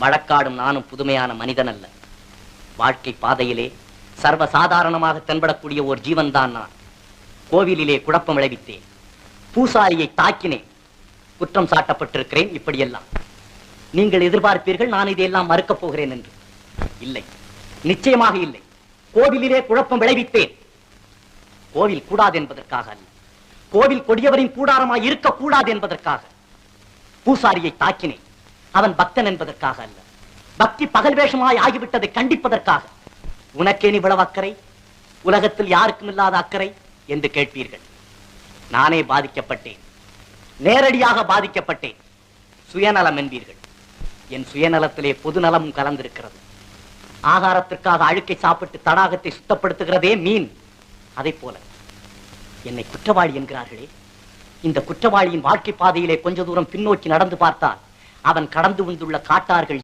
வழக்காடும் நானும் புதுமையான மனிதன் அல்ல. வாழ்க்கை பாதையிலே சர்வசாதாரணமாக தென்படக்கூடிய ஒரு ஜீவன் தான் நான். கோவிலிலே குழப்பம் விளைவித்தேன், பூசாரியை தாக்கினேன், குற்றம் சாட்டப்பட்டிருக்கிறேன். இப்படியெல்லாம் நீங்கள் எதிர்பார்ப்பீர்கள் நான் இதையெல்லாம் மறுக்கப் போகிறேன் என்று. இல்லை, நிச்சயமாக இல்லை. கோவிலிலே குழப்பம் விளைவித்தேன். கோவில் கூடாது என்பதற்காக அல்ல, கோவில் கொடியவரின் கூடாரமாய் இருக்கக்கூடாது என்பதற்காக. பூசாரியை தாக்கினேன், அவன் பக்தன் என்பதற்காக அல்ல, பக்தி பகல் வேஷமாய் ஆகிவிட்டதை கண்டிப்பதற்காக. உனக்கேன் இவ்வளவு அக்கறை? உலகத்தில் யாருக்கும் இல்லாத அக்கறை என்று கேட்பீர்கள். நானே பாதிக்கப்பட்டேன், நேரடியாக பாதிக்கப்பட்டேன். சுயநலம் என்பீர்கள். என் சுயநலத்திலே பொதுநலமும் கலந்திருக்கிறது. ஆகாரத்திற்காக அழுக்கை சாப்பிட்டு தடாகத்தை சுத்தப்படுத்துகிறதே மீன். அதை போல என்னை குற்றவாளி என்கிறார்களே, இந்த குற்றவாளியின் வாழ்க்கை பாதையிலே கொஞ்ச தூரம் பின்னோக்கி நடந்து பார்த்தால் அவன் கடந்து வந்துள்ள காட்டார்கள்